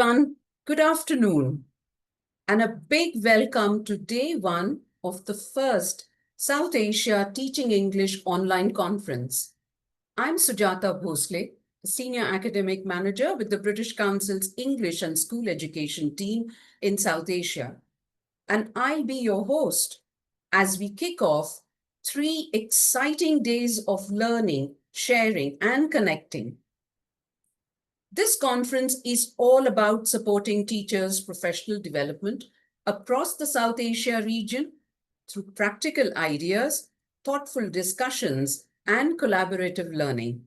everyone. Good afternoon, and a big welcome to day one of the first South Asia Teaching English online conference. I'm Sujata Bhosle, the Senior Academic Manager with the British Council's English and School Education team in South Asia, and I'll be your host as we kick off 3 exciting days of learning, sharing, and connecting. This conference is all about supporting teachers' professional development across the South Asia region through practical ideas, thoughtful discussions, and collaborative learning.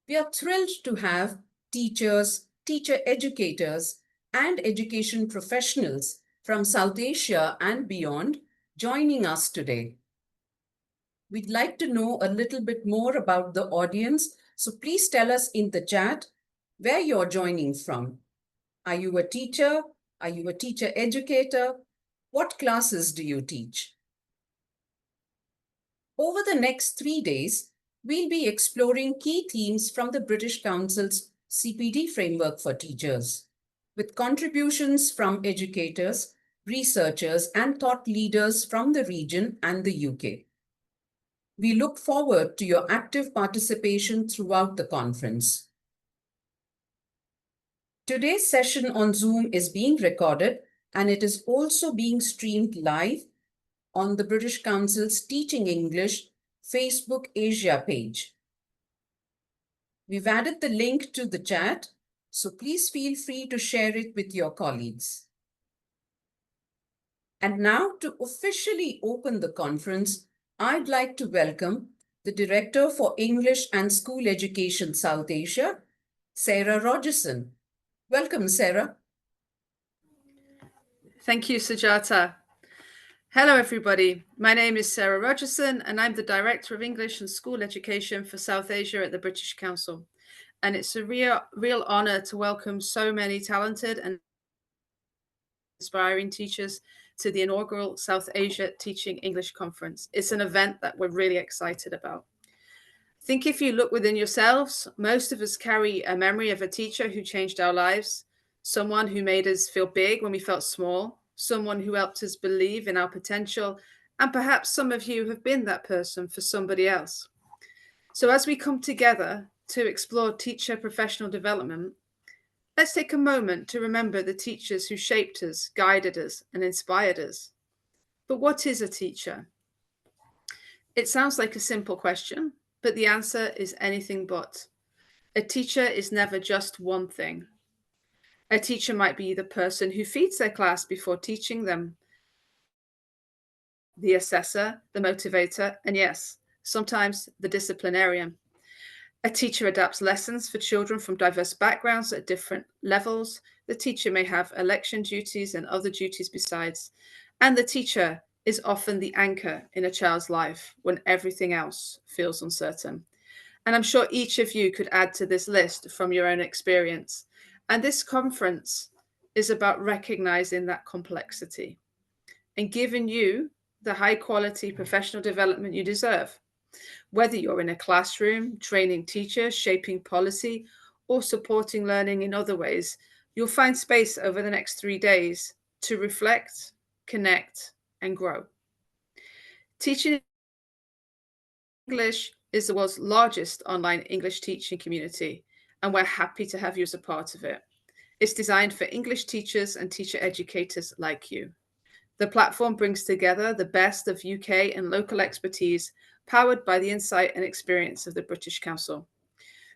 We are thrilled to have teachers, teacher educators, and education professionals from South Asia and beyond joining us today. We'd like to know a little bit more about the audience, so please tell us in the chat where you're joining from. Are you a teacher? Are you a teacher educator? What classes do you teach? Over the next 3 days, we'll be exploring key themes from the British Council's CPD framework for teachers, with contributions from educators, researchers, and thought leaders from the region and the UK. We look forward to your active participation throughout the conference. Today's session on Zoom is being recorded, and it is also being streamed live on the British Council's Teaching English Facebook Asia page. We've added the link to the chat, so please feel free to share it with your colleagues. And now, to officially open the conference, I'd like to welcome the Director for English and School Education South Asia, Sarah Rogerson. Welcome, Sarah. Thank you, Sujata. Hello, everybody. My name is Sarah Rogerson, and I'm the Director of English and School Education for South Asia at the British Council. And it's a real honor to welcome so many talented and inspiring teachers to the inaugural South Asia Teaching English Conference. It's an event that we're really excited about. I think if you look within yourselves, most of us carry a memory of a teacher who changed our lives, someone who made us feel big when we felt small, someone who helped us believe in our potential, and perhaps some of you have been that person for somebody else. So as we come together to explore teacher professional development, let's take a moment to remember the teachers who shaped us, guided us, and inspired us. But what is a teacher? It sounds like a simple question, but the answer is anything but. A teacher is never just one thing. A teacher might be the person who feeds their class before teaching them, the assessor, the motivator, and yes, sometimes the disciplinarian. A teacher adapts lessons for children from diverse backgrounds at different levels. The teacher may have election duties and other duties besides. And the teacher is often the anchor in a child's life when everything else feels uncertain. And I'm sure each of you could add to this list from your own experience. And this conference is about recognizing that complexity and giving you the high quality professional development you deserve. Whether you're in a classroom, training teachers, shaping policy, or supporting learning in other ways, you'll find space over the next 3 days to reflect, connect, and grow. Teaching English is the world's largest online English teaching community, and we're happy to have you as a part of it. It's designed for English teachers and teacher educators like you. The platform brings together the best of UK and local expertise, powered by the insight and experience of the British Council.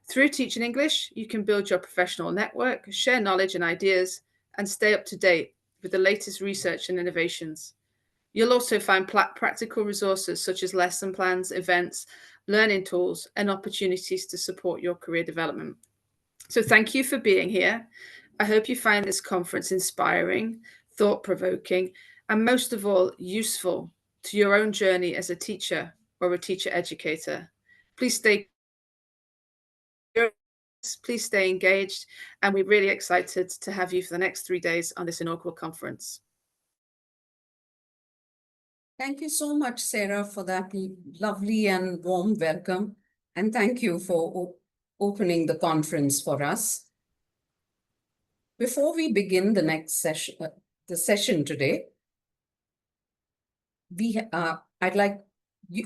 Through Teaching English, you can build your professional network, share knowledge and ideas, and stay up to date with the latest research and innovations. You'll also find practical resources such as lesson plans, events, learning tools, and opportunities to support your career development. So thank you for being here. I hope you find this conference inspiring, thought-provoking, and most of all, useful to your own journey as a teacher or a teacher educator. Please stay engaged, and we're really excited to have you for the next 3 days on this inaugural conference. Thank you so much, Sarah, for that lovely and warm welcome. And thank you for opening the conference for us. Before we begin the next session, the session today, I'd like,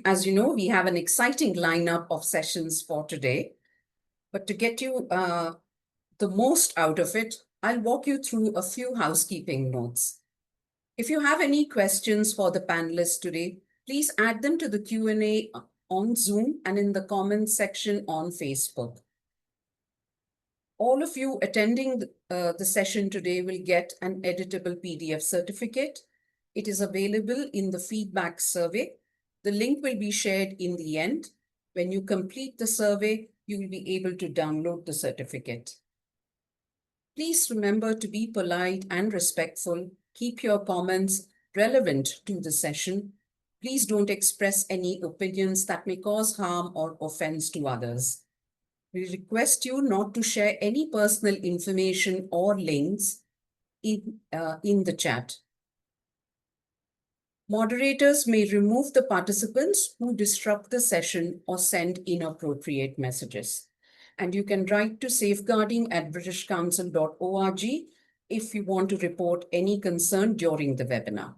as you know, we have an exciting lineup of sessions for today. But to get you the most out of it, I'll walk you through a few housekeeping notes. If you have any questions for the panelists today, please add them to the Q&A on Zoom and in the comments section on Facebook. All of you attending the session today will get an editable PDF certificate. It is available in the feedback survey. The link will be shared in the end. When you complete the survey, you will be able to download the certificate. Please remember to be polite and respectful. Keep your comments relevant to the session. Please don't express any opinions that may cause harm or offense to others. We request you not to share any personal information or links in the chat. Moderators may remove the participants who disrupt the session or send inappropriate messages. And you can write to safeguarding@britishcouncil.org if you want to report any concern during the webinar.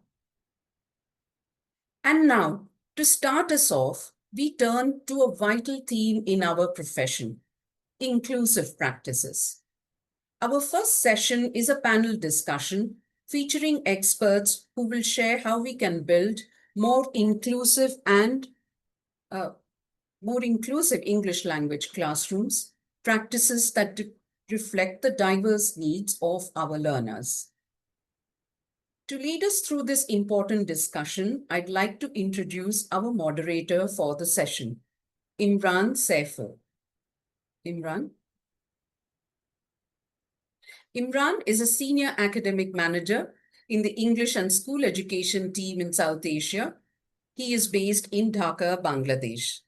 And now, to start us off, we turn to a vital theme in our profession: inclusive practices. Our first session is a panel discussion featuring experts who will share how we can build more inclusive English language classrooms, practices that reflect the diverse needs of our learners. To lead us through this important discussion, I'd like to introduce our moderator for the session, Imran Saifur. Imran is a senior academic manager in the English and school education team in South Asia. He is based in Dhaka, Bangladesh.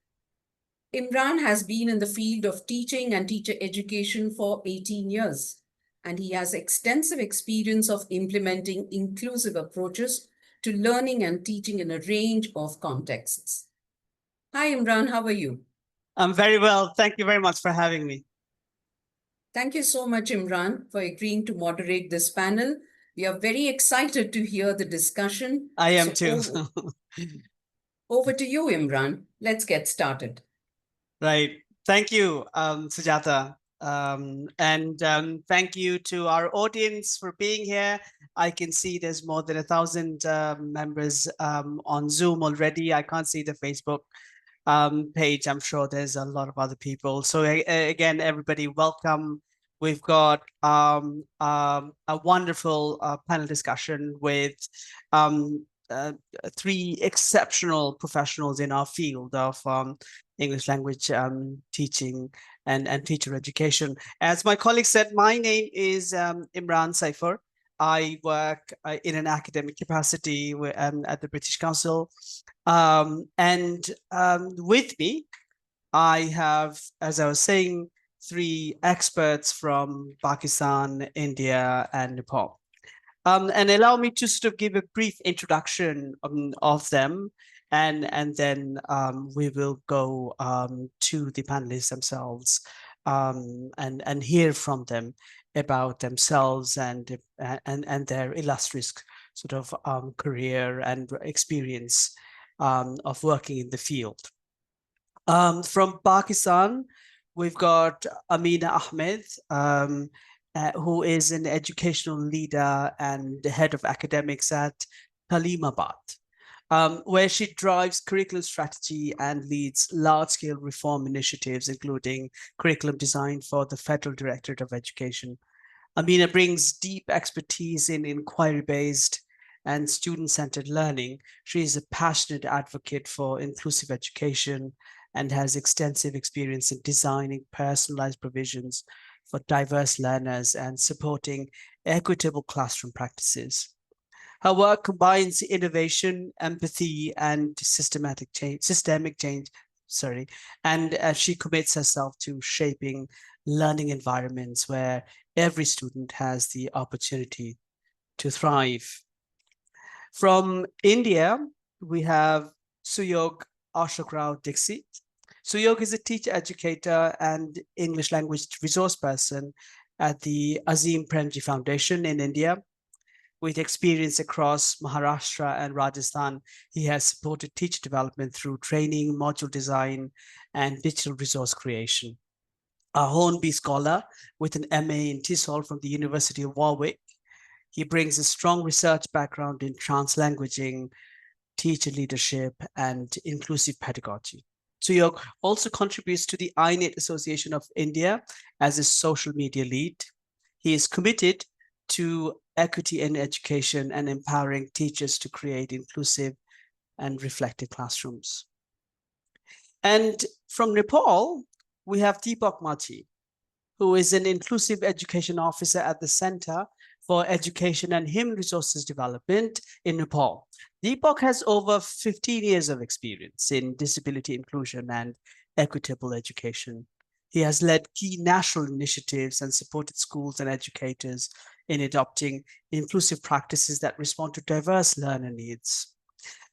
Imran has been in the field of teaching and teacher education for 18 years, and he has extensive experience of implementing inclusive approaches to learning and teaching in a range of contexts. Hi, Imran, how are you? I'm very well. Thank you very much for having me. Thank you so much, Imran, for agreeing to moderate this panel. We are very excited to hear the discussion. I am too. Over to you, Imran. Let's get started. Right. Thank you, Sujata. Thank you to our audience for being here. I can see there's more than 1,000 members on Zoom already. I can't see the Facebook page. I'm sure there's a lot of other people. So again, everybody, welcome. We've got a wonderful panel discussion with three exceptional professionals in our field of English language teaching and teacher education. As my colleague said, my name is Imran Saifur. I work in an academic capacity at the British Council. With me, I have, as I was saying, three experts from Pakistan, India, and Nepal. And allow me to sort of give a brief introduction of them, and then we will go to the panelists themselves and hear from them about themselves and their illustrious sort of career and experience of working in the field. From Pakistan, we've got Amina Ahmed, who is an educational leader and the head of academics at Talimabad, where she drives curriculum strategy and leads large-scale reform initiatives, including curriculum design for the Federal Directorate of Education. Amina brings deep expertise in inquiry-based and student-centered learning. She is a passionate advocate for inclusive education and has extensive experience in designing personalized provisions for diverse learners and supporting equitable classroom practices. Her work combines innovation, empathy, and systemic change, and she commits herself to shaping learning environments where every student has the opportunity to thrive. From India, we have Suyog Ashraf Dixit. Suyog is a teacher educator and English language resource person at the Azim Premji Foundation in India. With experience across Maharashtra and Rajasthan, he has supported teacher development through training, module design, and digital resource creation. A Hornby scholar with an MA in TESOL from the University of Warwick, he brings a strong research background in translanguaging, teacher leadership, and inclusive pedagogy. Suyog also contributes to the INET Association of India as a social media lead. He is committed to equity in education and empowering teachers to create inclusive and reflective classrooms. And from Nepal, we have Deepak Machi, who is an inclusive education officer at the Center for Education and Human Resources Development in Nepal. Deepak has over 15 years of experience in disability inclusion and equitable education. He has led key national initiatives and supported schools and educators in adopting inclusive practices that respond to diverse learner needs.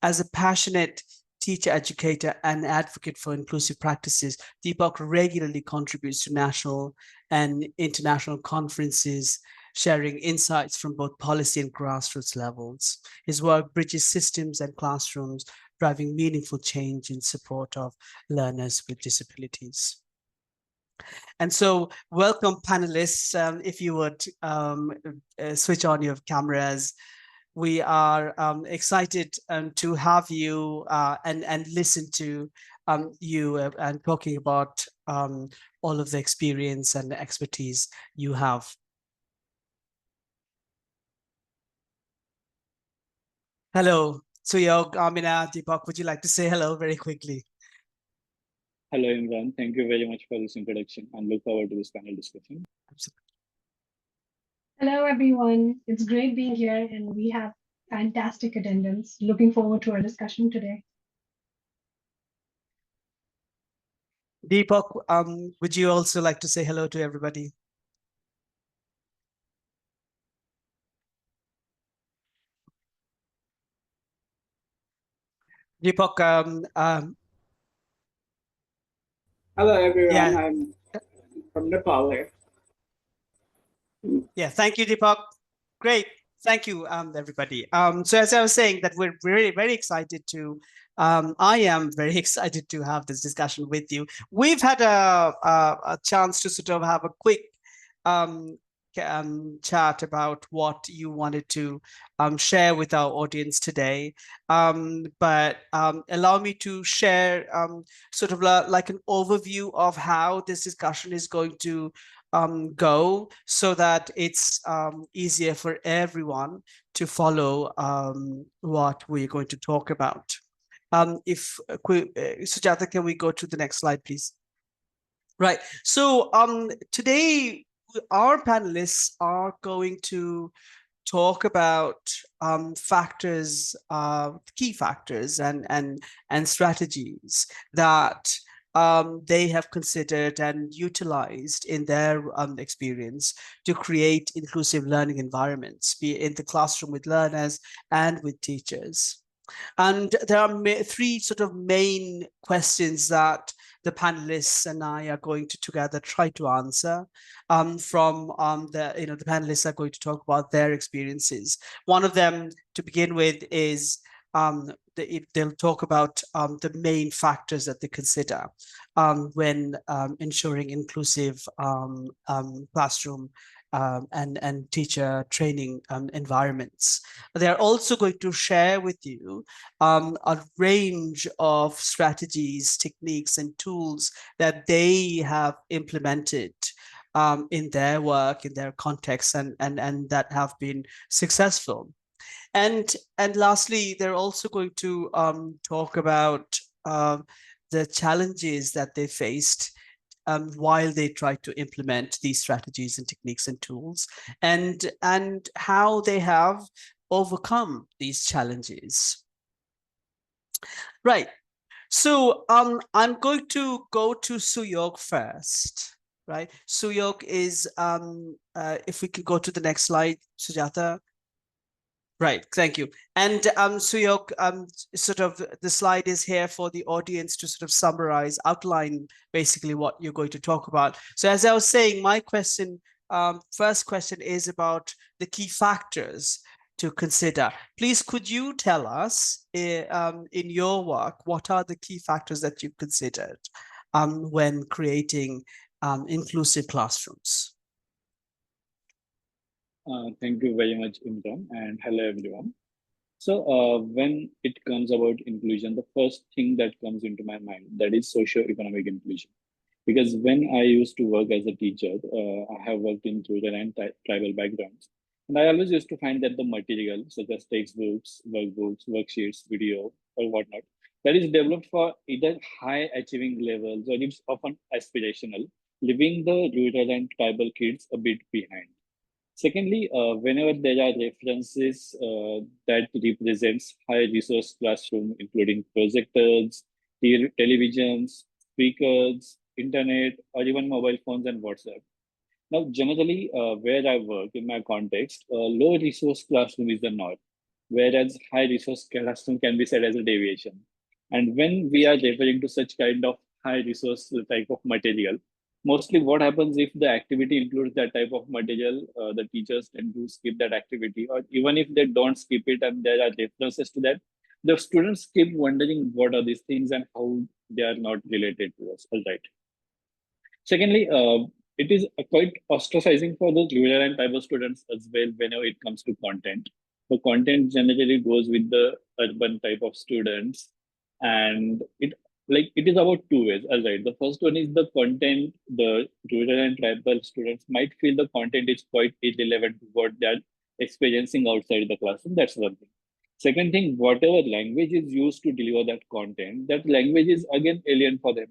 As a passionate teacher, educator, and advocate for inclusive practices, Deepak regularly contributes to national and international conferences, sharing insights from both policy and grassroots levels. His work bridges systems and classrooms, driving meaningful change in support of learners with disabilities. And so welcome panelists, if you would switch on your cameras. We are excited to have you and listen to you and talking about all of the experience and the expertise you have. Hello, Suyog, Amina, Deepak, would you like to say hello very quickly? Hello, Imran. Thank you very much for this introduction and look forward to this panel discussion. Absolutely. Hello, everyone. It's great being here and we have fantastic attendance. Looking forward to our discussion today. Deepak, would you also like to say hello to everybody? Deepak, hello everyone, yeah. I'm from Nepal here. Yeah, thank you, Deepak. Great, thank you, everybody. So as I was saying, that we're really very excited to, I am very excited to have this discussion with you. We've had a chance to sort of have a quick chat about what you wanted to share with our audience today. But allow me to share sort of like an overview of how this discussion is going to go, so that it's easier for everyone to follow what we're going to talk about. If Sujata, can we go to the next slide, please? Right. So today our panelists are going to talk about factors, key factors and strategies that they have considered and utilized in their experience to create inclusive learning environments, be it in the classroom with learners and with teachers. And there are three sort of main questions that the panelists and I are going to together try to answer. The panelists are going to talk about their experiences. One of them, to begin with, is they'll talk about the main factors that they consider when ensuring inclusive classroom and teacher training environments. They're also going to share with you a range of strategies, techniques, and tools that they have implemented in their work, in their context, and that have been successful. And lastly, they're also going to talk about the challenges that they faced while they try to implement these strategies and techniques and tools, and how they have overcome these challenges. Right. So I'm going to go to Suyog first. Right. Suyog is, if we could go to the next slide, Sujata. Right, thank you. And Suyog, sort of the slide is here for the audience to sort of summarize, outline basically what you're going to talk about. So as I was saying, my question first question is about the key factors to consider. Please, could you tell us in your work, what are the key factors that you considered when creating inclusive classrooms? Thank you very much, Imran, and hello, everyone. So when it comes about inclusion, the first thing that comes into my mind, that is socio-economic inclusion. Because when I used to work as a teacher, I have worked in rural and tribal backgrounds. And I always used to find that the material, such as textbooks, workbooks, worksheets, video, or whatnot, that is developed for either high achieving levels or it's often aspirational, leaving the rural and tribal kids a bit behind. Secondly, whenever there are references that represents high resource classroom, including projectors, televisions, speakers, internet, or even mobile phones and WhatsApp. Now, generally, where I work in my context, low resource classroom is the norm, whereas high resource classroom can be said as a deviation. And when we are referring to such kind of high resource type of material, mostly what happens if the activity includes that type of material, the teachers tend to skip that activity, or even if they don't skip it and there are references to that, the students keep wondering what are these things and how they are not related to us. All right. Secondly, it is quite ostracizing for the rural and tribal students as well whenever it comes to content. The content generally goes with the urban type of students, and it is about two ways. All right, the first one is the content. The rural and tribal students might feel the content is quite irrelevant to what they are experiencing outside the classroom. That's one thing. Second thing, whatever language is used to deliver that content, that language is again alien for them.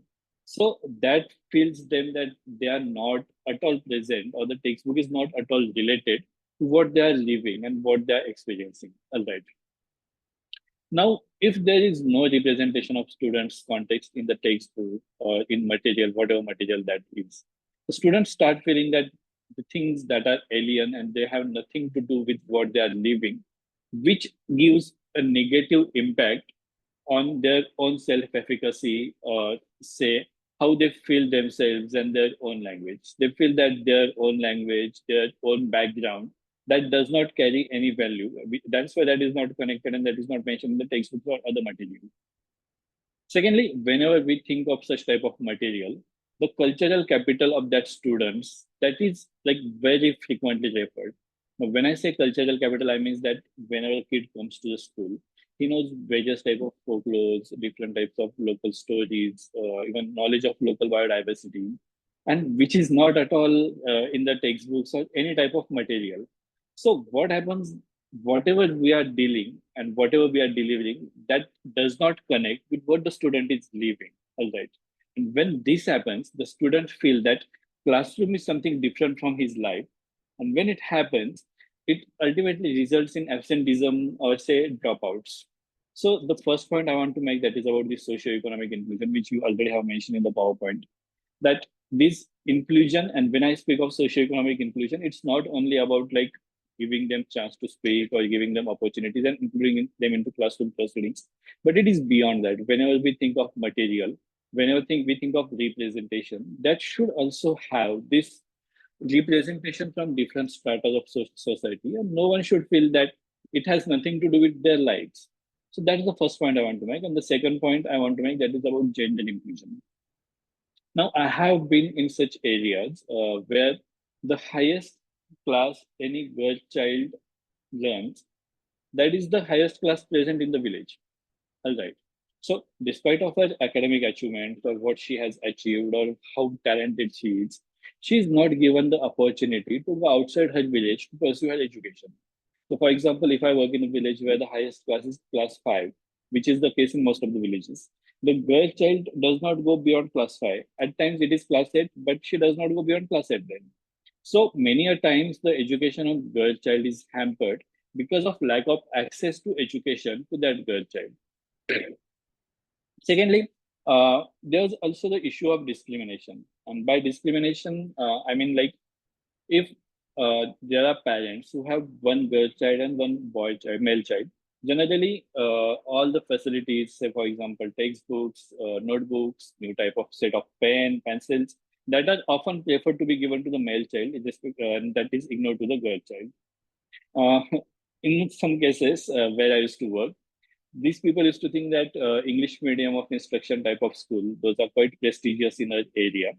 So that feels them that they are not at all present, or the textbook is not at all related to what they are living and what they are experiencing. All right. Now, if there is no representation of students' context in the textbook or in material, whatever material that is, the students start feeling that the things that are alien and they have nothing to do with what they are living, which gives a negative impact on their own self-efficacy, or say how they feel themselves and their own language. They feel that their own language, their own background, that does not carry any value. That's why that is not connected and that is not mentioned in the textbook or other material. Secondly, whenever we think of such type of material, the cultural capital of that students, that is like very frequently referred. Now, when I say cultural capital, I mean that whenever a kid comes to the school, he knows various type of folklores, different types of local stories, even knowledge of local biodiversity, and which is not at all in the textbooks or any type of material. So what happens, whatever we are dealing and whatever we are delivering, that does not connect with what the student is living. All right. And when this happens, the student feel that classroom is something different from his life. And when it happens, it ultimately results in absenteeism or say dropouts. So the first point I want to make, that is about the socio-economic inclusion, which you already have mentioned in the PowerPoint, that this inclusion, and when I speak of socio-economic inclusion, it's not only about like giving them chance to speak or giving them opportunities and including them into classroom proceedings, but it is beyond that. Whenever we think of material, whenever we think of representation, that should also have this representation from different strata of society, and no one should feel that it has nothing to do with their lives. So that is the first point I want to make. And the second point I want to make, that is about gender inclusion. Now, I have been in such areas where the highest class any girl child learns, that is the highest class present in the village. All right. So despite of her academic achievements or what she has achieved or how talented she is not given the opportunity to go outside her village to pursue her education. So for example, if I work in a village where the highest class is class 5, which is the case in most of the villages, the girl child does not go beyond class 5. At times it is class 8, but she does not go beyond class 8 then. So many a times the education of girl child is hampered because of lack of access to education to that girl child. Secondly, there's also the issue of discrimination. And by discrimination, I mean like if there are parents who have one girl child and one boy child, male child, generally all the facilities, say for example, textbooks, notebooks, new type of set of pen, pencils, that are often preferred to be given to the male child, and that is ignored to the girl child. In some cases where I used to work, these people used to think that English medium of instruction type of school, those are quite prestigious in our area.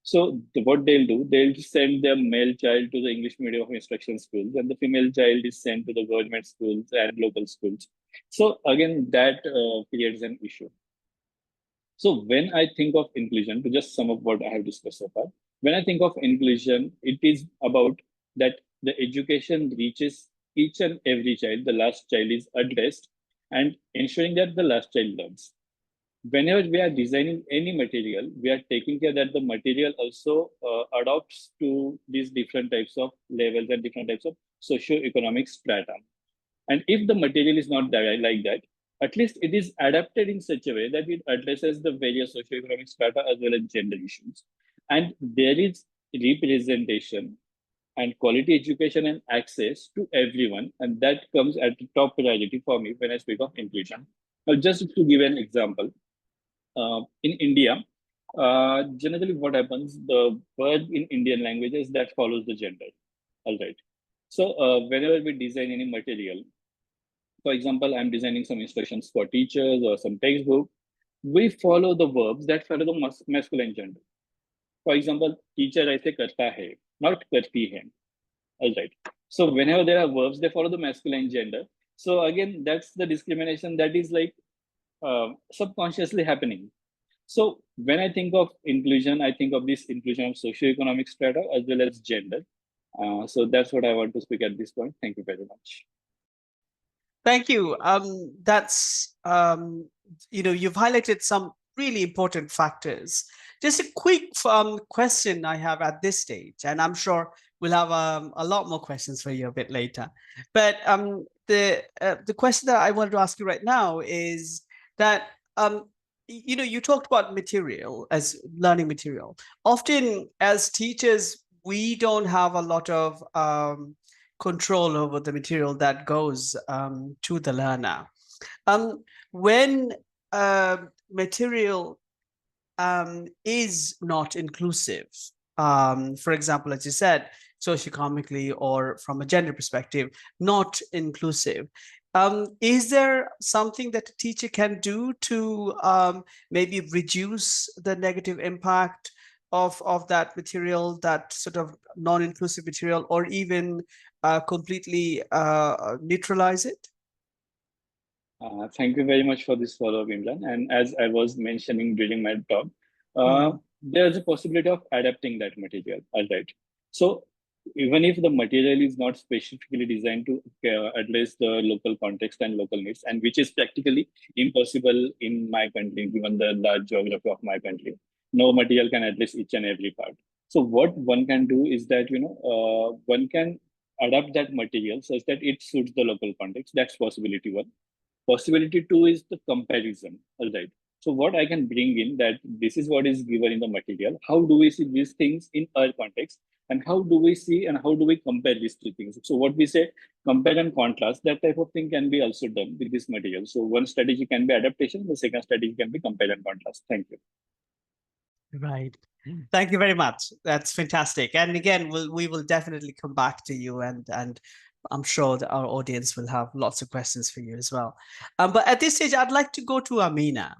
So what they'll do, they'll send their male child to the English medium of instruction schools, and the female child is sent to the government schools and local schools. So again, that creates an issue. So when I think of inclusion, to just sum up what I have discussed so far, when I think of inclusion, it is about that the education reaches each and every child, the last child is addressed, and ensuring that the last child learns. Whenever we are designing any material, we are taking care that the material also adopts to these different types of levels and different types of socio-economic strata. And if the material is not there like that, at least it is adapted in such a way that it addresses the various socioeconomic strata as well as gender issues. And there is representation and quality education and access to everyone. And that comes at the top priority for me when I speak of inclusion. Now, just to give an example, in India, generally what happens, the verb in Indian languages that follows the gender. All right. So whenever we design any material, for example, I'm designing some instructions for teachers or some textbook, we follow the verbs that follow the masculine gender. For example, teacher, I say karta hai, not karti hai. All right. So whenever there are verbs, they follow the masculine gender. So again, that's the discrimination that is like subconsciously happening. So when I think of inclusion, I think of this inclusion of socioeconomic strata as well as gender. So that's what I want to speak at this point. Thank you very much. Thank you. That's you've highlighted some really important factors. Just a quick question I have at this stage, and I'm sure we'll have a lot more questions for you a bit later. But the question that I wanted to ask you right now is that you talked about material as learning material. Often as teachers, we don't have a lot of control over the material that goes to the learner. When material is not inclusive, for example, as you said, socioeconomically or from a gender perspective, not inclusive, is there something that a teacher can do to maybe reduce the negative impact of that material, that sort of non-inclusive material, or even completely neutralize it? Thank you very much for this follow-up, Imran. And as I was mentioning during my talk, there's a possibility of adapting that material. All right. So even if the material is not specifically designed to address the local context and local needs, and which is practically impossible in my country, given the large geography of my country, no material can address each and every part. So what one can do is that, one can adapt that material such that it suits the local context. That's possibility one. Possibility two is the comparison. All right. So what I can bring in that this is what is given in the material. How do we see these things in our context? And how do we see and how do we compare these two things? So what we say, compare and contrast, that type of thing can be also done with this material. So one strategy can be adaptation. The second strategy can be compare and contrast. Thank you. Right. Thank you very much. That's fantastic. And again, we will definitely come back to you, and I'm sure that our audience will have lots of questions for you as well. But at this stage, I'd like to go to Amina.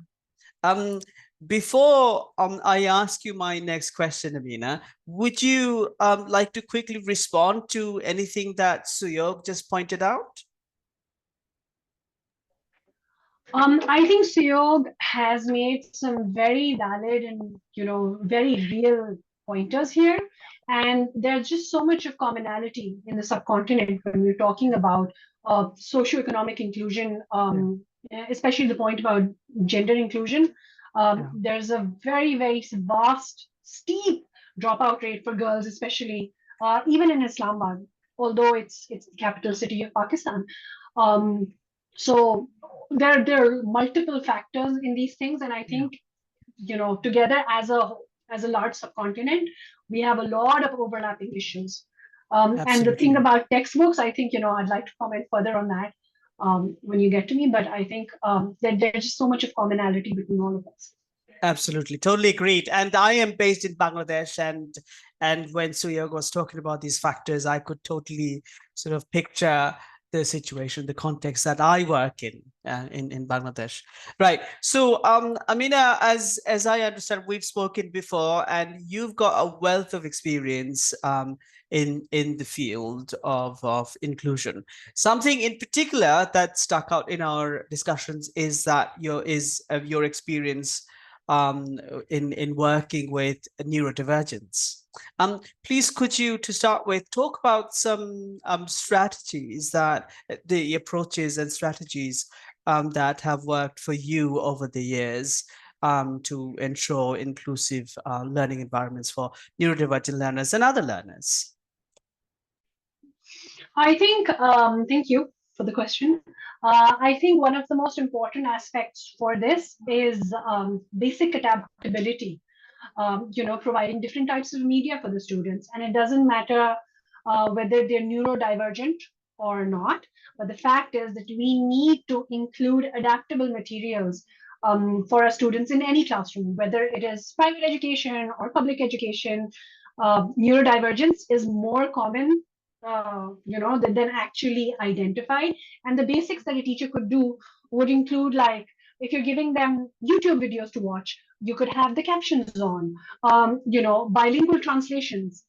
Before I ask you my next question, Amina, would you like to quickly respond to anything that Suyog just pointed out? I think Suyog has made some very valid and very real pointers here, and there's just so much of commonality in the subcontinent when we're talking about socioeconomic inclusion, especially the point about gender inclusion. There's a very, very vast, steep dropout rate for girls, especially even in Islamabad, although it's the capital city of Pakistan. So there are multiple factors in these things, and I think together as a large subcontinent, we have a lot of overlapping issues. And the thing about textbooks, I think I'd like to comment further on that when you get to me, but I think that there's just so much of commonality between all of us. Absolutely, totally agreed. And I am based in Bangladesh, and when Suyog was talking about these factors, I could totally sort of picture the situation, the context that I work in Bangladesh. Right. So, Amina, as I understand, we've spoken before, and you've got a wealth of experience in the field of inclusion. Something in particular that stuck out in our discussions is that your experience in working with neurodivergence. Please, could you, to start with, talk about some strategies the approaches and strategies that have worked for you over the years to ensure inclusive learning environments for neurodivergent learners and other learners? I think, thank you for the question. I think one of the most important aspects for this is basic adaptability. Providing different types of media for the students, and it doesn't matter whether they're neurodivergent or not. But the fact is that we need to include adaptable materials for our students in any classroom, whether it is private education or public education. Neurodivergence is more common than actually identified. And the basics that a teacher could do would include, like, if you're giving them YouTube videos to watch, you could have the captions on, bilingual translations,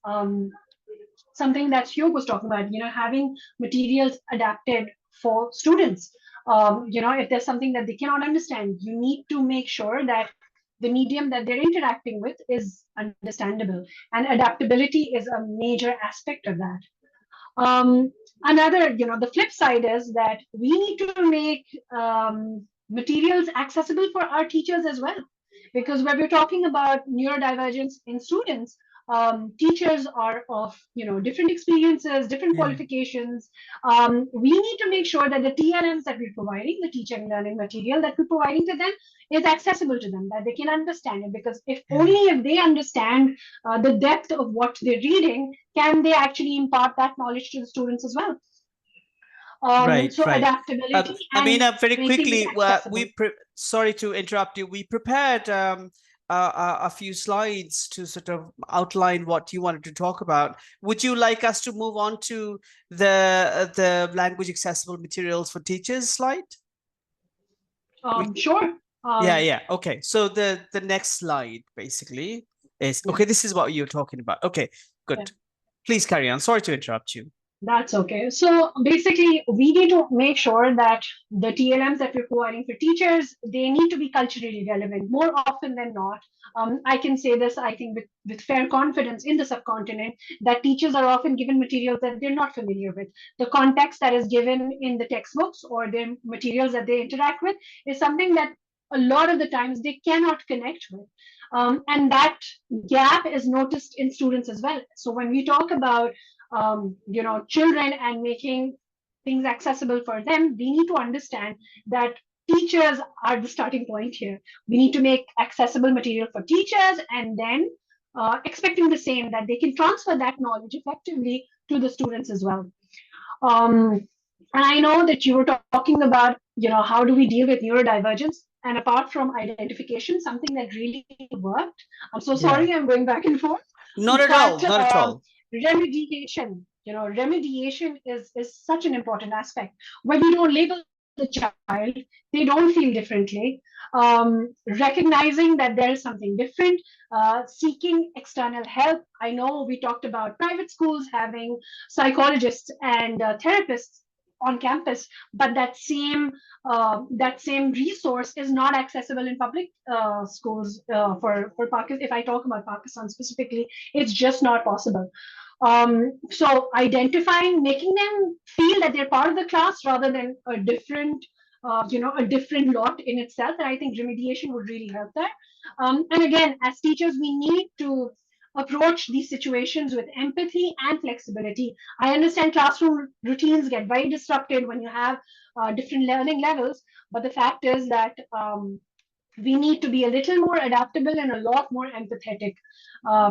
something that Hugh was talking about, having materials adapted for students. If there's something that they cannot understand, you need to make sure that the medium that they're interacting with is understandable. And adaptability is a major aspect of that. The flip side is that we need to make materials accessible for our teachers as well. Because when we're talking about neurodivergence in students, teachers are of different experiences, different qualifications. We need to make sure that the TLMs that we're providing, the teacher and learning material that we're providing to them, is accessible to them, that they can understand it. Because only if they understand the depth of what they're reading, can they actually impart that knowledge to the students as well. Right. Adaptability. Amina, very quickly, sorry to interrupt you. We prepared a few slides to sort of outline what you wanted to talk about. Would you like us to move on to the language accessible materials for teachers slide? Sure. Yeah. Okay. So the next slide basically is okay. This is what you're talking about. Okay, good. Yeah. Please carry on. Sorry to interrupt you. That's okay. So basically, we need to make sure that the TLMs that we're providing for teachers, they need to be culturally relevant more often than not. I can say this, I think, with fair confidence in the subcontinent, that teachers are often given materials that they're not familiar with. The context that is given in the textbooks or the materials that they interact with is something that a lot of the times they cannot connect with. And that gap is noticed in students as well. So when we talk about children and making things accessible for them, we need to understand that teachers are the starting point here. We need to make accessible material for teachers, and then expecting the same, that they can transfer that knowledge effectively to the students as well. And I know that you were talking about, how do we deal with neurodivergence? And apart from identification, something that really worked. I'm so sorry, I'm going back and forth. Not at all. Remediation. Remediation is such an important aspect. When you don't label the child, they don't feel differently. Recognizing that there is something different, seeking external help. I know we talked about private schools having psychologists and therapists on campus, but that same resource is not accessible in public schools for Pakistan. If I talk about Pakistan specifically, it's just not possible. So identifying, making them feel that they're part of the class rather than a different lot in itself. And I think remediation would really help there. And again, as teachers, we need to approach these situations with empathy and flexibility. I understand classroom routines get very disrupted when you have different learning levels, but the fact is that we need to be a little more adaptable and a lot more empathetic.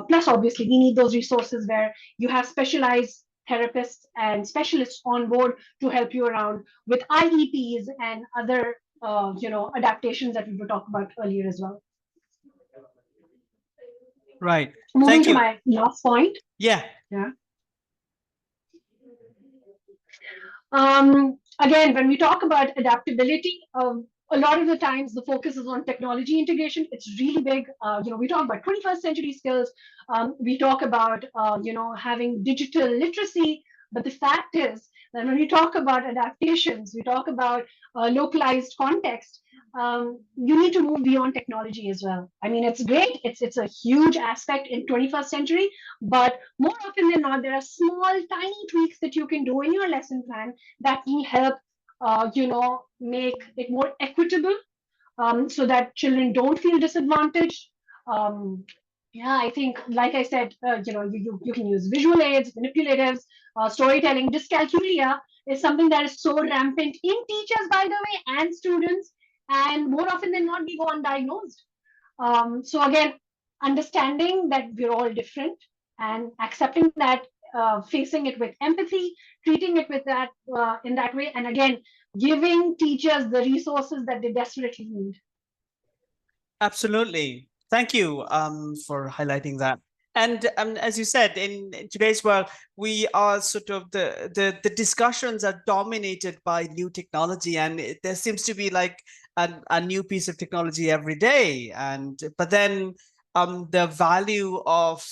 Plus, obviously, we need those resources where you have specialized therapists and specialists on board to help you around with IEPs and other, adaptations that we were talking about earlier as well. Right. Moving Thank to you. my last point. Yeah. Yeah. Again, when we talk about adaptability, a lot of the times the focus is on technology integration. It's really big. We talk about 21st century skills. We talk about, having digital literacy. But the fact is that when we talk about adaptations, we talk about localized context. You need to move beyond technology as well. I mean, it's great. It's a huge aspect in 21st century, but more often than not, there are small, tiny tweaks that you can do in your lesson plan that will help, make it more equitable, so that children don't feel disadvantaged. Um, yeah, I think, like I said, you can use visual aids, manipulatives, storytelling. Dyscalculia is something that is so rampant in teachers, by the way, and students, and more often than not, we go undiagnosed. So again, understanding that we're all different and accepting that, facing it with empathy, treating it with that, in that way, and again, giving teachers the resources that they desperately need. Absolutely. Thank you for highlighting that. And as you said, in today's world, we are sort of the discussions are dominated by new technology, and there seems to be like a new piece of technology every day. And but then the value of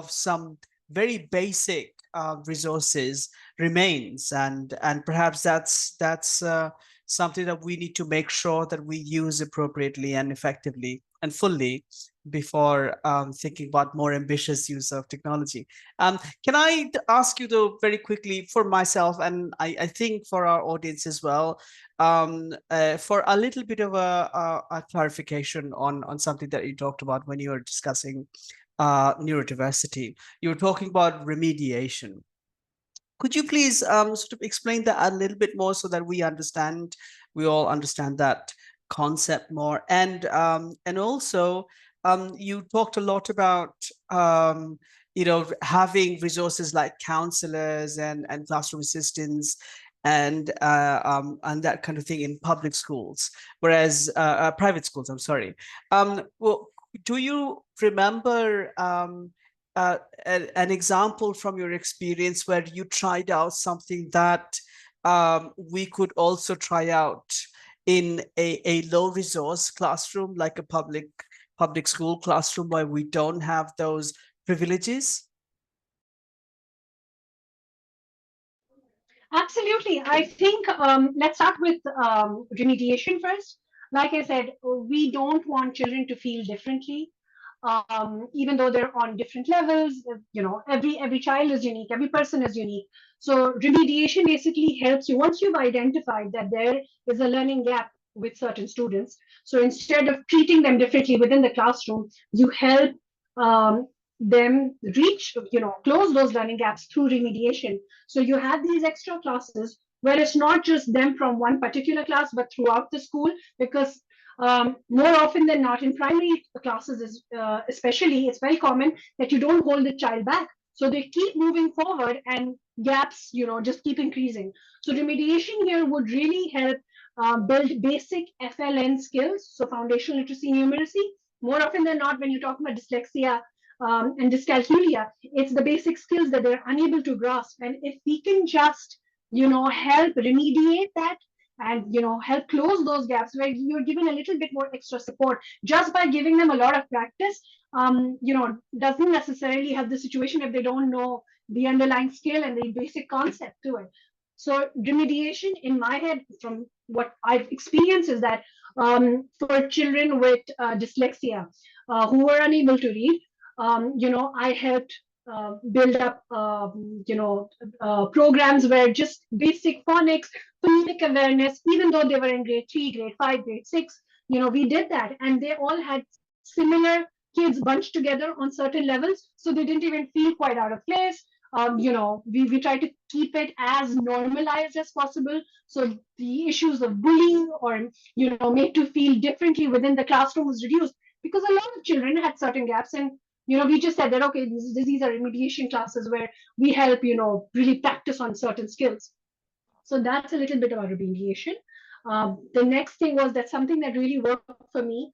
some very basic resources remains, and perhaps that's something that we need to make sure that we use appropriately and effectively and fully before thinking about more ambitious use of technology. Can I ask you though very quickly for myself, and I think for our audience as well, for a little bit of a clarification on something that you talked about when you were discussing neurodiversity. You were talking about remediation. Could you please sort of explain that a little bit more so that we all understand that concept more? And also, you talked a lot about having resources like counselors and classroom assistants and that kind of thing in public schools, whereas private schools. I'm sorry. Well, do you remember? An example from your experience where you tried out something that we could also try out in a low resource classroom, like a public school classroom where we don't have those privileges? Absolutely. I think, let's start with remediation first. Like I said, we don't want children to feel differently, even though they're on different levels. Every child is unique, every person is unique. So remediation basically helps you once you've identified that there is a learning gap with certain students. So instead of treating them differently within the classroom, you help, them reach, close those learning gaps through remediation. So you have these extra classes where it's not just them from one particular class, but throughout the school, because more often than not in primary classes, especially, it's very common that you don't hold the child back. So they keep moving forward and gaps, just keep increasing. So remediation here would really help build basic FLN skills, so foundational literacy numeracy. More often than not, when you talk about dyslexia, and dyscalculia, it's the basic skills that they're unable to grasp. And if we can just, help remediate that and, help close those gaps where you're given a little bit more extra support just by giving them a lot of practice, doesn't necessarily have the situation if they don't know the underlying skill and the basic concept to it. So remediation in my head, from what I've experienced, is that, for children with dyslexia, who are unable to read, I helped build up, programs where just basic phonics, phonemic awareness, even though they were in grade 3, grade 5, grade 6, we did that. And they all had similar kids bunched together on certain levels. So they didn't even feel quite out of place. We try to keep it as normalized as possible. So the issues of bullying or, made to feel differently within the classroom was reduced, because a lot of children had certain gaps. And we just said that, okay, these are remediation classes where we help, really practice on certain skills. So that's a little bit about remediation. The next thing was that something that really worked for me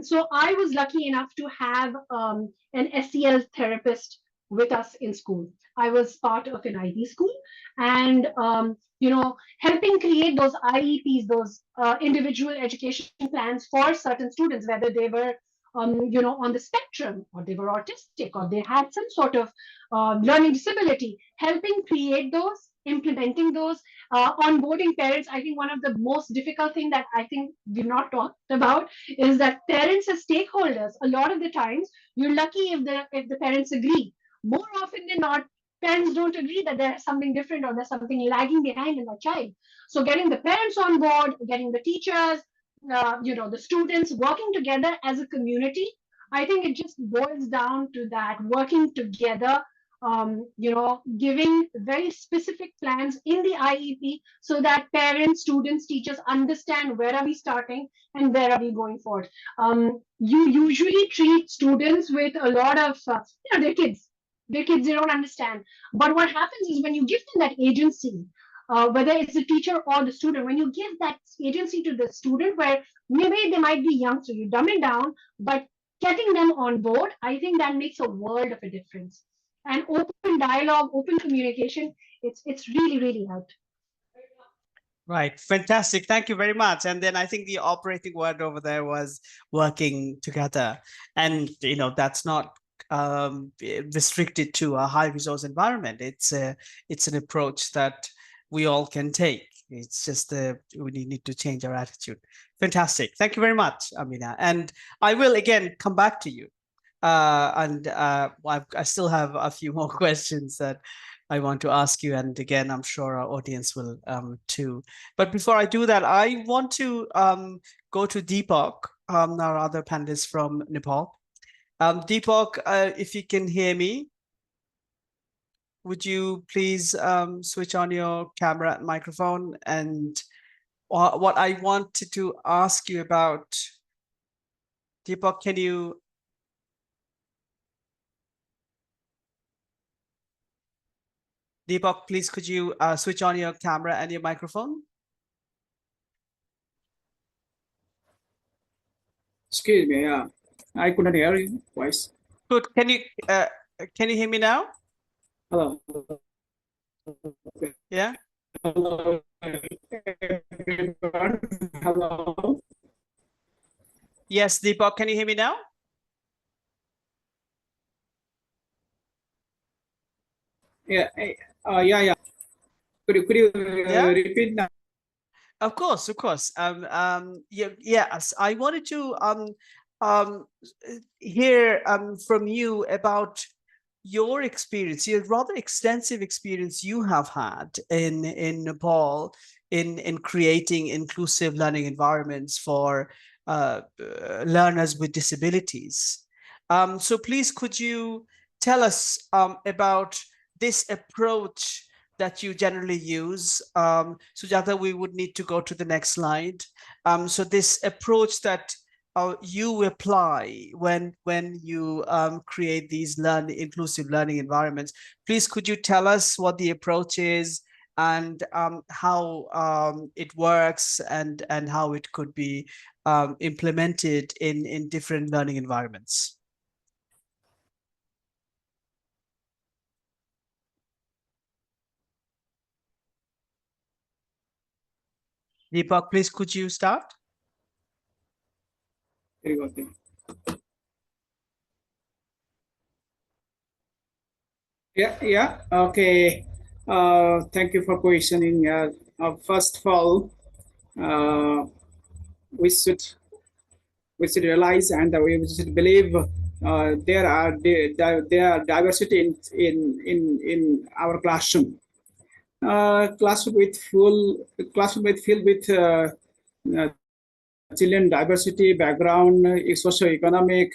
So I was lucky enough to have an SEL therapist with us in school. I was part of an IB school, and helping create those IEPs, those individual education plans for certain students, whether they were on the spectrum, or they were autistic, or they had some sort of learning disability, helping create those, implementing those, onboarding parents. I think one of the most difficult thing that I think we've not talked about is that parents as stakeholders, a lot of the times, you're lucky if the parents agree. More often than not, parents don't agree that there's something different or there's something lagging behind in the child. So getting the parents on board, getting the teachers, the students working together as a community, I think it just boils down to that working together, giving very specific plans in the IEP so that parents, students, teachers understand where are we starting and where are we going forward. You usually treat students with a lot of, they're kids. They're kids, they don't understand. But what happens is when you give them that agency, whether it's the teacher or the student, when you give that agency to the student, where maybe they might be young, so you dumb it down, but getting them on board, I think that makes a world of a difference. And open dialogue, open communication, it's really, really helped. Right, fantastic. Thank you very much. And then I think the operating word over there was working together. And, that's not restricted to a high resource environment. It's an approach that we all can take. It's just we need to change our attitude. Fantastic. Thank you very much, Amina. And I will again come back to you. I still have a few more questions that I want to ask you. And again, I'm sure our audience will too. But before I do that, I want to go to Deepak, our other panelist from Nepal. Deepak, if you can hear me, would you please switch on your camera and microphone? And what I wanted to ask you about, Deepak, can you? Deepak, please, could you switch on your camera and your microphone? Excuse me, yeah. I couldn't hear you voice. Good. Can you hear me now? Hello. Yeah. Hello, everyone. Hello. Yes, Deepak, can you hear me now? Yeah. Yeah. Could you Yeah? repeat now? Of course, of course. Yes, I wanted to hear from you about your experience, your rather extensive experience you have had in Nepal in creating inclusive learning environments for learners with disabilities. So please, could you tell us about this approach that you generally use? Sujata, we would need to go to the next slide. So this approach that you apply when you create these inclusive learning environments. Please, could you tell us what the approach is and how it works and how it could be implemented in different learning environments? Deepak, please, could you start? Very good. Yeah. Okay. Thank you for questioning. First of all, we should realize and we should believe there are diversity in our classroom. Classroom filled with children diversity, background, socio-economic,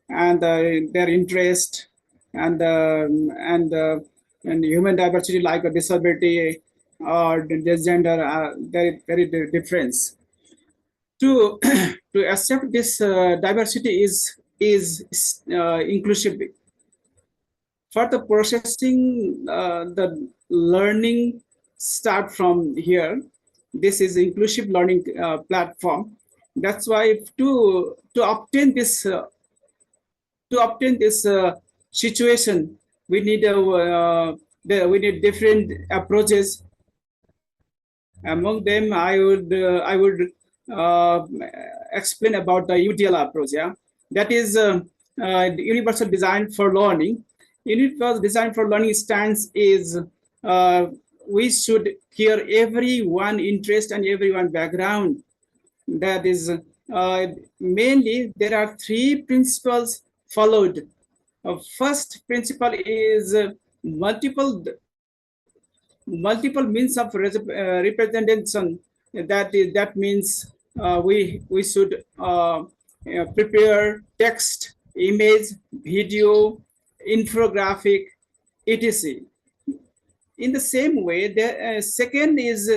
and their interest, and human diversity like a disability or gender, very difference. To accept this diversity is inclusive. For the processing, the learning start from here. This is inclusive learning platform. That's why to obtain this situation, we need we need different approaches. Among them, I would explain about the UDL approach. Yeah, that is the universal design for learning. Universal design for learning stance is we should hear everyone interest and everyone background. That is mainly there are three principles followed. First principle is multiple means of representation. That means we should prepare text, image, video, infographic, etc. In the same way, the second is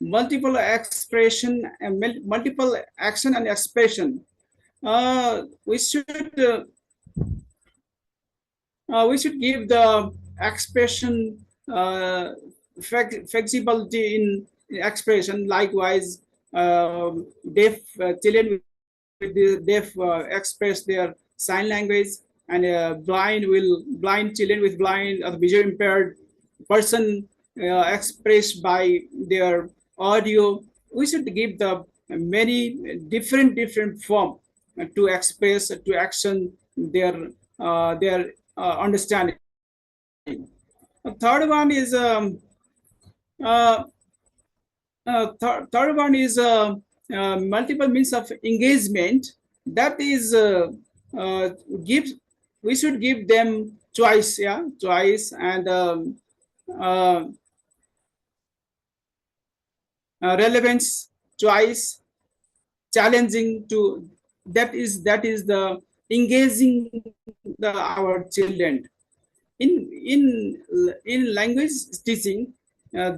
multiple expression and multiple action and expression. We should give the expression flexibility in expression. Likewise, deaf children with deaf express their sign language, and blind children with blind or visual impaired person expressed by their audio. We should give the many different form to express to action their understanding. The third one is multiple means of engagement. That is give we should give them choice, yeah, choice and relevance, choice, challenging to that is the engaging our children in language teaching.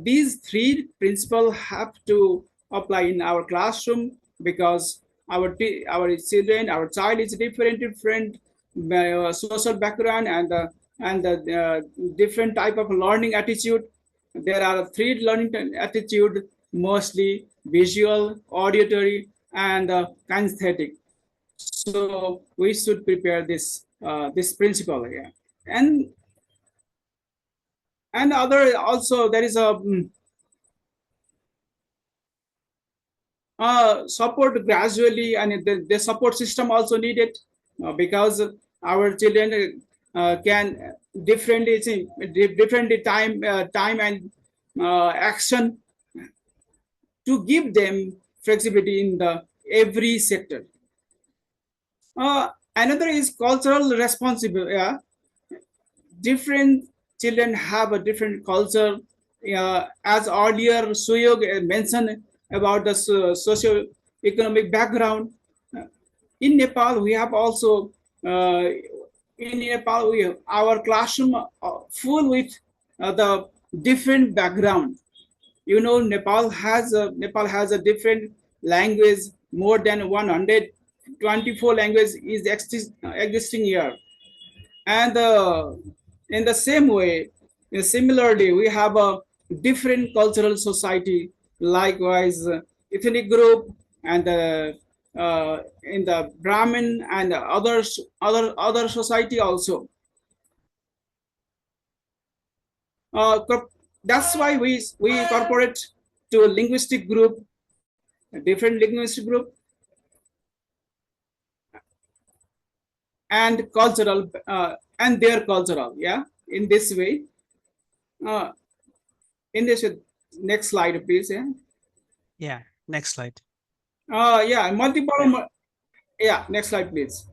These three principles have to apply in our classroom, because our children, our child is different social background and different type of learning attitude. There are three learning attitude, mostly visual, auditory, and kinesthetic. So we should prepare this this principle here. And other also there is a support gradually, and the support system also needed, because our children can differently time and action, to give them flexibility in the every sector. Another is cultural responsibility. Yeah? Different children have a different culture. As earlier Suyog mentioned about the socio-economic background. In Nepal, we have also our classroom full with the different background. You know, Nepal has a different language, more than 124 languages is existing here. And in the same way, similarly, we have a different cultural society, likewise ethnic group, and in the Brahmin and other society also. That's why we incorporate to a linguistic group, a different linguistic group, and cultural and their cultural, yeah, in this way. In this, next slide, please. Yeah, next slide. Yeah, multiple. Yeah, next slide, please.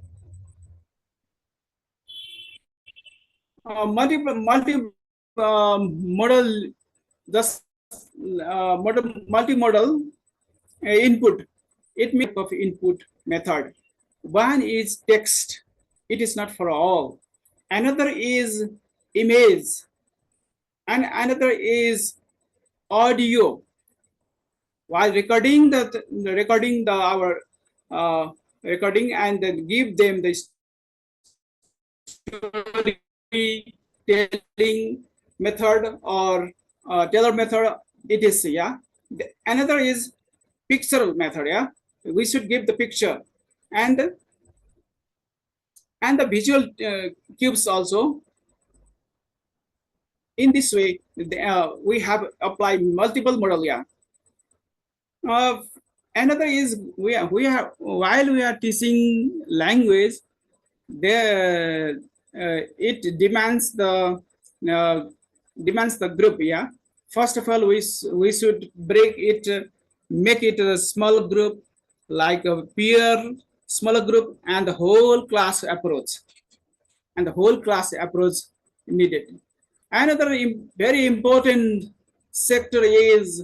Multi model, just multimodal input. It means of input method. One is text. It is not for all. Another is image, and another is audio. While recording our recording, and then give them the storytelling method or tailor method. It is, yeah. Another is pictorial method, yeah. we should give the picture and the visual cubes also. In this way, we have applied multiple model. Yeah. Another is we are while we are teaching language, there it demands the group. Yeah. First of all, we should break it, make it a small group, like a peer smaller group, and the whole class approach, needed. Another very important sector is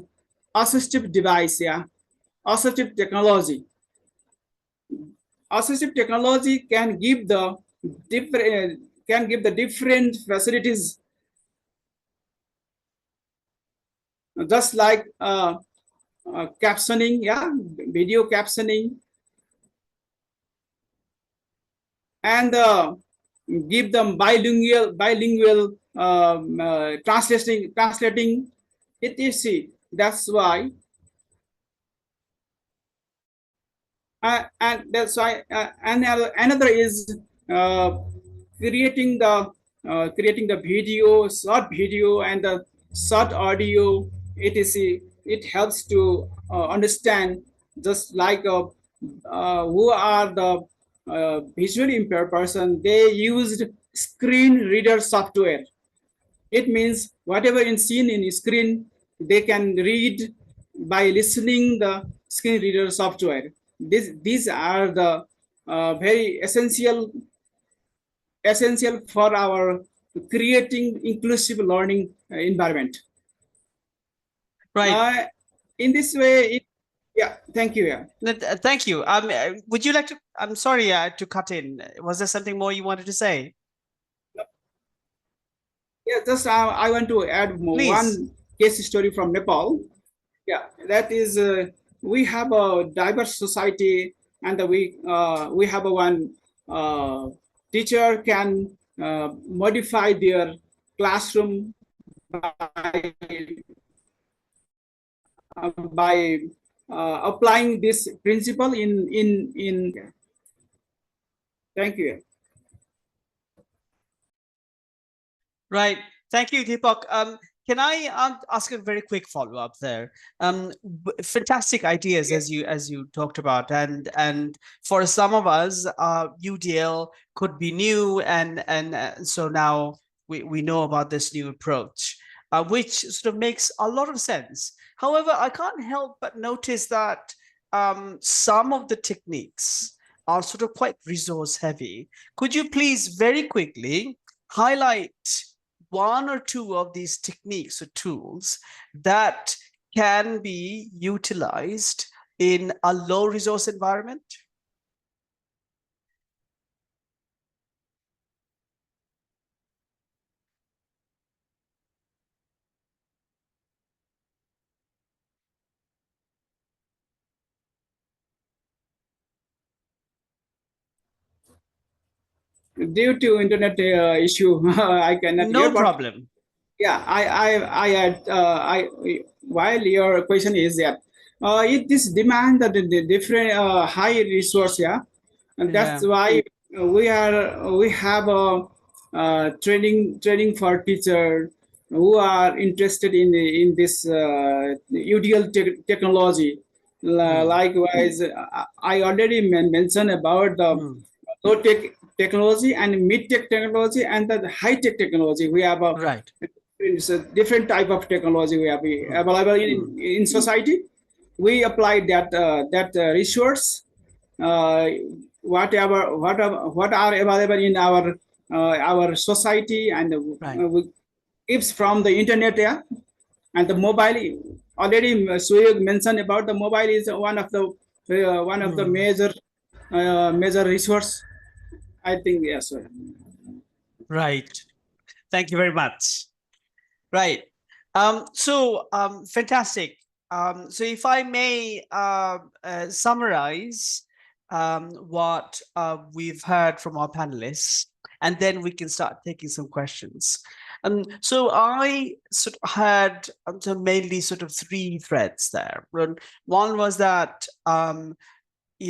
assistive device. Yeah, assistive technology. Assistive technology can give the different facilities, just like captioning, yeah, video captioning, and give them bilingual translating etc. That's why and that's why another is uh, creating the video, short video, and the short audio etc. It helps to understand, just like who are the visually impaired person, they used screen reader software. It means whatever is seen in screen, they can read by listening the screen reader software. These are the very essential for our creating inclusive learning environment. Right. In this way, yeah. Thank you. Yeah. Thank you. Would you like to? I'm sorry to cut in. Was there something more you wanted to say? Yeah. Just I want to add one case story from Nepal. Yeah, that is, we have a diverse society, and we have a one teacher can modify their classroom by applying this principle in. Thank you. Right. Thank you, Deepak. Can I ask a very quick follow-up there? Fantastic ideas, as you talked about, and for some of us, UDL could be new, and so now we know about this new approach, which sort of makes a lot of sense. However, I can't help but notice that some of the techniques are sort of quite resource heavy. Could you please very quickly highlight one or two of these techniques or tools that can be utilized in a low resource environment? Due to internet issue, I cannot No hear. problem. Yeah, I while your question is that it is demand that the different high resource, yeah, and that's why we have a training for teacher who are interested in this UDL technology. Likewise, I already mentioned about the low tech technology and mid tech technology and the high tech technology. We have a it's a different type of technology we have available in society. We apply that resource, what are available in our society, and we gives from the internet. Yeah, and the mobile. Already Suyog mentioned about the mobile is one of the major resource. I think yes. Sir. Right. Thank you very much. Right. Fantastic. So if I may summarize what we've heard from our panelists, and then we can start taking some questions. So I sort of had mainly sort of three threads there. One was that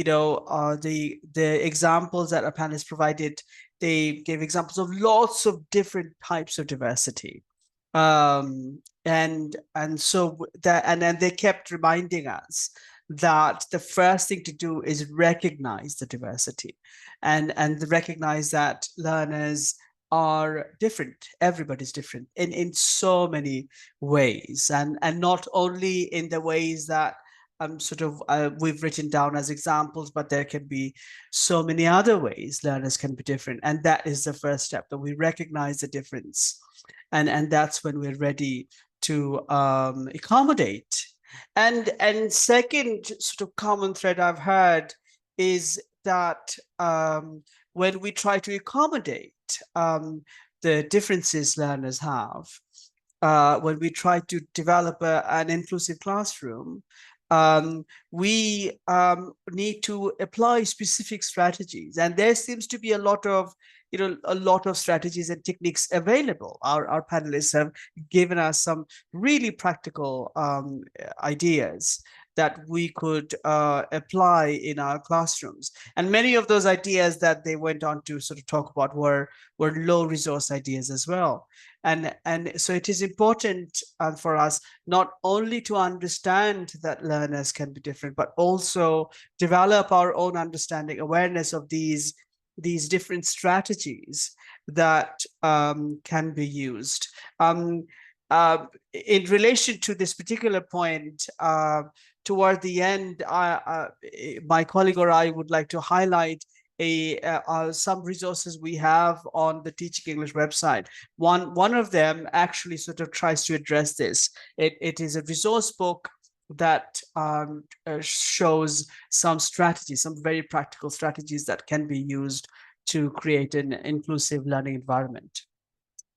the examples that our panelists provided, they gave examples of lots of different types of diversity. And so that, and then they kept reminding us that the first thing to do is recognize the diversity and recognize that learners are different. Everybody's different in so many ways, and not only in the ways that we've written down as examples, but there can be so many other ways learners can be different. And that is the first step, that we recognize the difference. And that's when we're ready to accommodate. And second sort of common thread I've heard is that when we try to accommodate the differences learners have, when we try to develop an inclusive classroom, we need to apply specific strategies. And there seems to be a lot of strategies and techniques available. Our panelists have given us some really practical ideas that we could apply in our classrooms. And many of those ideas that they went on to sort of talk about were low resource ideas as well. And so it is important for us not only to understand that learners can be different, but also develop our own understanding, awareness of these different strategies that can be used. In relation to this particular point, toward the end, my colleague or I would like to highlight some resources we have on the Teaching English website. One of them actually sort of tries to address this. It is a resource book that shows some strategies, some very practical strategies that can be used to create an inclusive learning environment.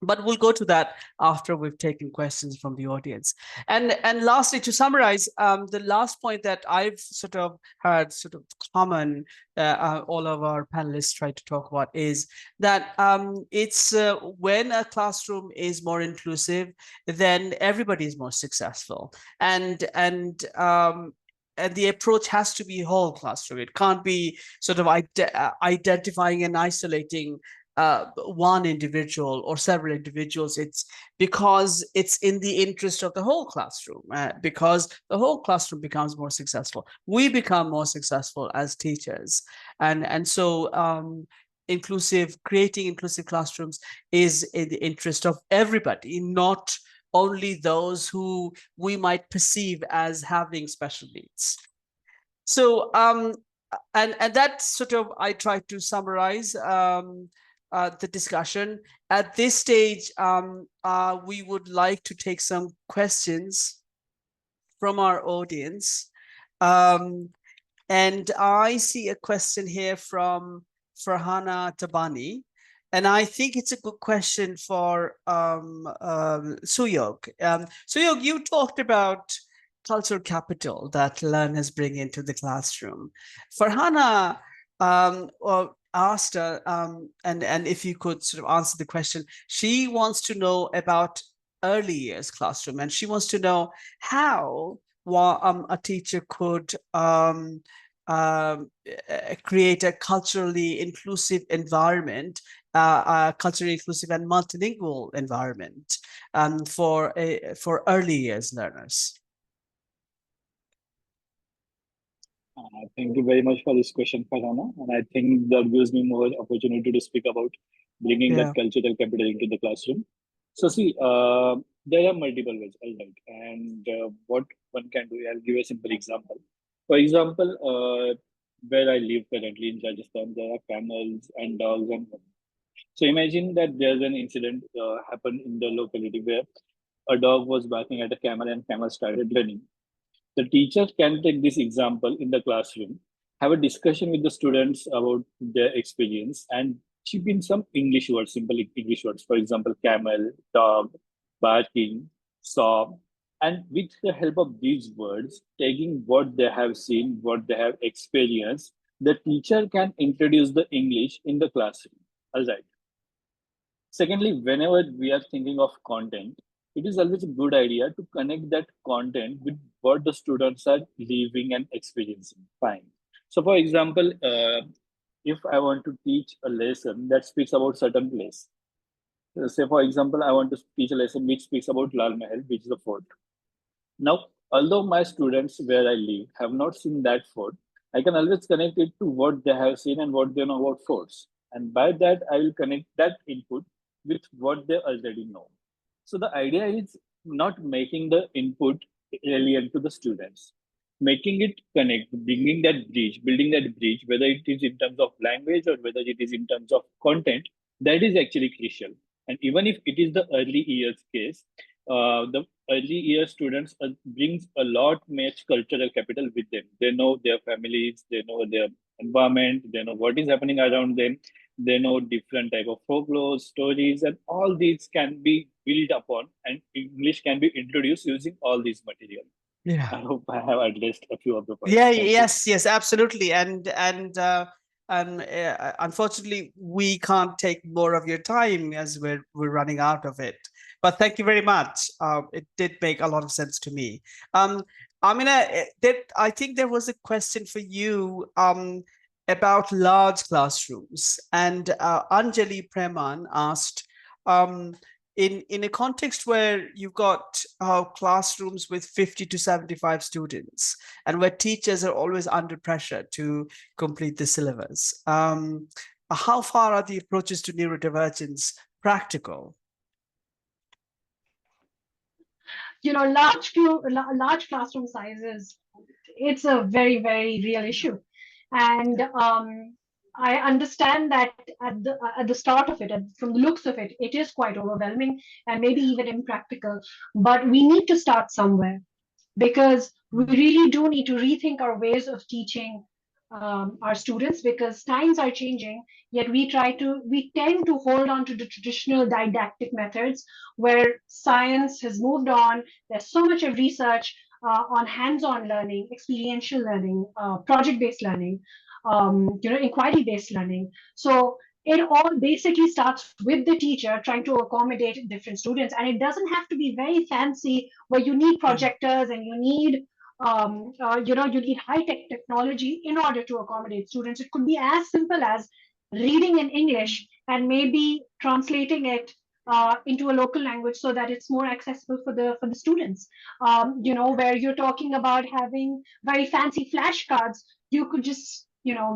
But we'll go to that after we've taken questions from the audience. And lastly, to summarize, the last point that I've sort of heard sort of common, all of our panelists try to talk about, is that it's when a classroom is more inclusive, then everybody is more successful. And the approach has to be whole classroom. It can't be sort of identifying and isolating one individual or several individuals. It's because it's in the interest of the whole classroom, because the whole classroom becomes more successful. We become more successful as teachers. And so creating inclusive classrooms is in the interest of everybody, not only those who we might perceive as having special needs. So, and that sort of, I tried to summarize the discussion. At this stage, we would like to take some questions from our audience. And I see a question here from Farhana Tabani. And I think it's a good question for Suyog. Suyog, you talked about cultural capital that learners bring into the classroom. Farhana asked her, and if you could sort of answer the question, she wants to know about early years classroom, and she wants to know how a teacher could create a culturally inclusive environment, a culturally inclusive and multilingual environment for early years learners. Thank you very much for this question, Farhana. And I think that gives me more opportunity to speak about bringing that cultural capital into the classroom. So see, there are multiple ways, all right. And what one can do, I'll give a simple example. For example, where I live currently in Rajasthan, there are camels and dogs and so imagine that there's an incident happened in the locality where a dog was barking at a camel and camel started running. The teacher can take this example in the classroom, have a discussion with the students about their experience, and chip in some English words, simple English words. For example, camel, dog, barking, saw. And with the help of these words, taking what they have seen, what they have experienced, the teacher can introduce the English in the classroom. All right. Secondly, whenever we are thinking of content, it is always a good idea to connect that content with what the students are living and experiencing. Fine. So for example, if I want to teach a lesson that speaks about certain place, say for example, I want to teach a lesson which speaks about Lal Mahal, which is a fort. Now, although my students where I live have not seen that fort, I can always connect it to what they have seen and what they know about forts. And by that, I will connect that input with what they already know. So the idea is not making the input alien to the students, making it connect, bringing that bridge, building that bridge, whether it is in terms of language or whether it is in terms of content, that is actually crucial. And even if it is the early years case, the early year students brings a lot much cultural capital with them. They know their families, they know their environment, they know what is happening around them, they know different type of folklore stories, and all these can be built upon, and English can be introduced using all these material. Yeah. I hope I have addressed a few of the points. Yeah, Thank you. yes, absolutely. Unfortunately, we can't take more of your time as we're running out of it. But thank you very much. It did make a lot of sense to me. Amina, I think there was a question for you about large classrooms, and Anjali Preman asked, in a context where you've got classrooms with 50 to 75 students and where teachers are always under pressure to complete the syllabus, how far are the approaches to neurodivergence practical? Large classroom sizes, it's a very, very real issue. And I understand that at the start of it, from the looks of it, it is quite overwhelming and maybe even impractical. But we need to start somewhere, because we really do need to rethink our ways of teaching our students, because times are changing, yet we tend to hold on to the traditional didactic methods where science has moved on. There's so much of research on hands-on learning, experiential learning, project-based learning, inquiry-based learning. So it all basically starts with the teacher trying to accommodate different students, and it doesn't have to be very fancy where you need projectors and you need you need high-tech technology in order to accommodate students. It could be as simple as reading in English and maybe translating it into a local language so that it's more accessible for the students. Where you're talking about having very fancy flashcards, you could just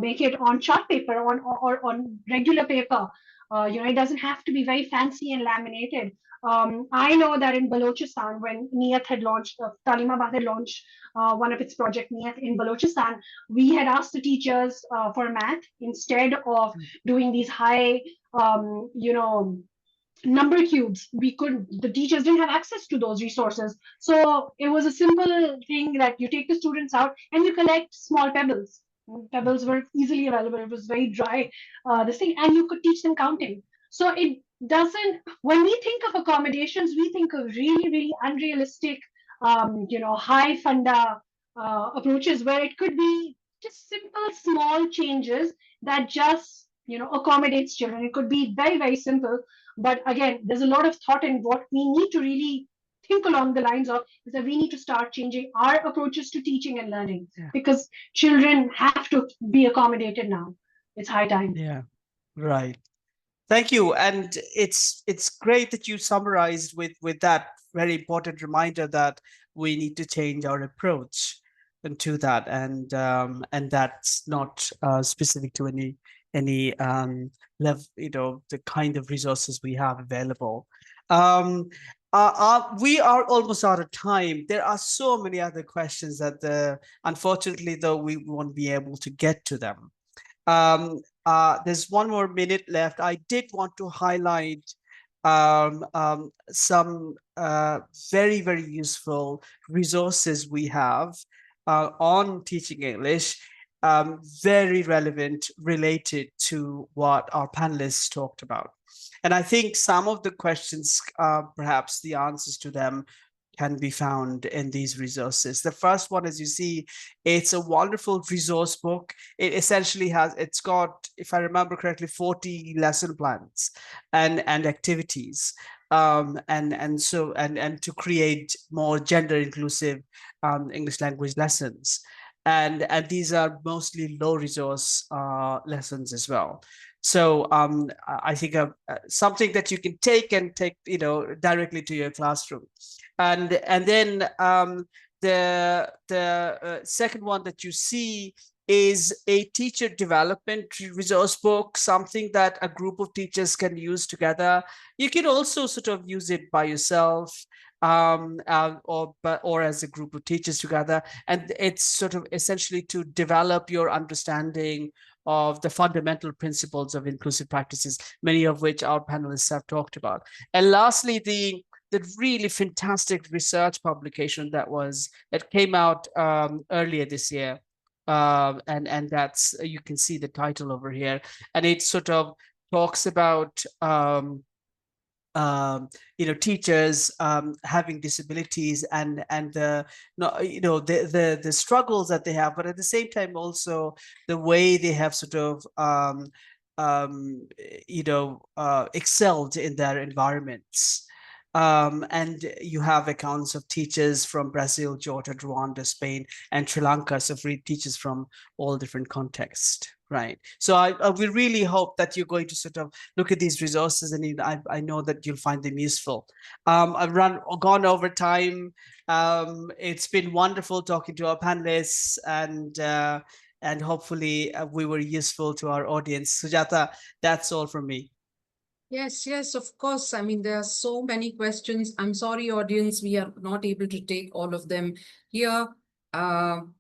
make it on chart paper or on regular paper. It doesn't have to be very fancy and laminated. I know that in Balochistan, when Niyat had launched, Talimabad had launched one of its project, Niyat, in Balochistan, we had asked the teachers for math instead of doing these high, number cubes. The teachers didn't have access to those resources. So it was a simple thing that you take the students out and you collect small pebbles. Pebbles were easily available. It was very dry, this thing, and you could teach them counting. So it doesn't, when we think of accommodations, we think of really, really unrealistic, high funda approaches where it could be just simple, small changes that just, accommodates children. It could be very, very simple. But again, there's a lot of thought, in what we need to really think along the lines of is that we need to start changing our approaches to teaching and learning, because children have to be accommodated now. It's high time. Yeah, right. Thank you. And it's great that you summarized with that very important reminder that we need to change our approach to that, and that's not specific to any level, the kind of resources we have available. We are almost out of time. There are so many other questions that unfortunately, though, we won't be able to get to them. There's one more minute left. I did want to highlight some very, very useful resources we have on Teaching English, very relevant, related to what our panelists talked about. And I think some of the questions, perhaps the answers to them, can be found in these resources. The first one, as you see, it's a wonderful resource book. It essentially it's got, if I remember correctly, 40 lesson plans and activities, and to create more gender inclusive English language lessons. and these are mostly low resource lessons as well. So I think something that you can take directly to your classroom, and then the second one that you see is a teacher development resource book, something that a group of teachers can use together. You can also sort of use it by yourself, or as a group of teachers together. And it's sort of essentially to develop your understanding of the fundamental principles of inclusive practices, many of which our panelists have talked about. And lastly, the really fantastic research publication that came out earlier this year. And that's, you can see the title over here, and it sort of talks about teachers having disabilities and the the struggles that they have, but at the same time also the way they have sort of excelled in their environments. And you have accounts of teachers from Brazil, Georgia, Rwanda, Spain, and Sri Lanka. So for teachers from all different contexts, right? So we really hope that you're going to sort of look at these resources, and I know that you'll find them useful. I've gone over time. It's been wonderful talking to our panelists, and hopefully we were useful to our audience. Sujata, that's all from me. Yes, yes, of course. I mean, there are so many questions. I'm sorry, audience, we are not able to take all of them here. And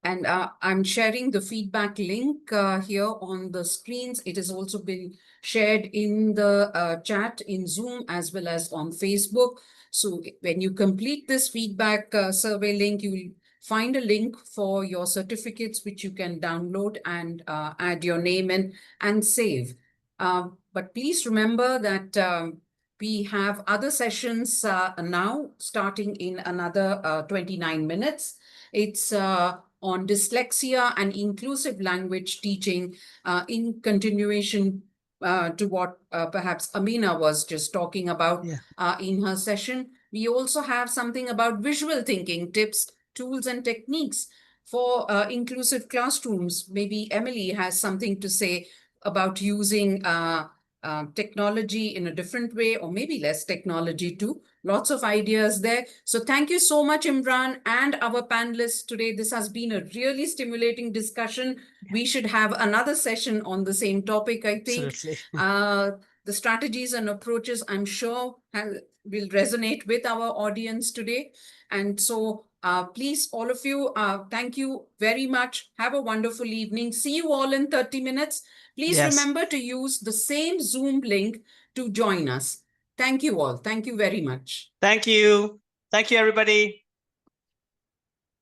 I'm sharing the feedback link here on the screens. It has also been shared in the chat in Zoom as well as on Facebook. So when you complete this feedback survey link, you will find a link for your certificates, which you can download and add your name in and save. But please remember that we have other sessions now starting in another 29 minutes. It's on dyslexia and inclusive language teaching in continuation to what perhaps Amina was just talking about in her session. We also have something about visual thinking, tips, tools, and techniques for inclusive classrooms. Maybe Emily has something to say about using technology in a different way, or maybe less technology too. Lots of ideas there. So thank you so much, Imran, and our panelists today. This has been a really stimulating discussion. We should have another session on the same topic, I think. Absolutely. The strategies and approaches, I'm sure, will resonate with our audience today. And so please, all of you, thank you very much. Have a wonderful evening. See you all in 30 minutes. Please remember to use the same Zoom link to join us. Thank you all. Thank you very much. Thank you. Thank you, everybody.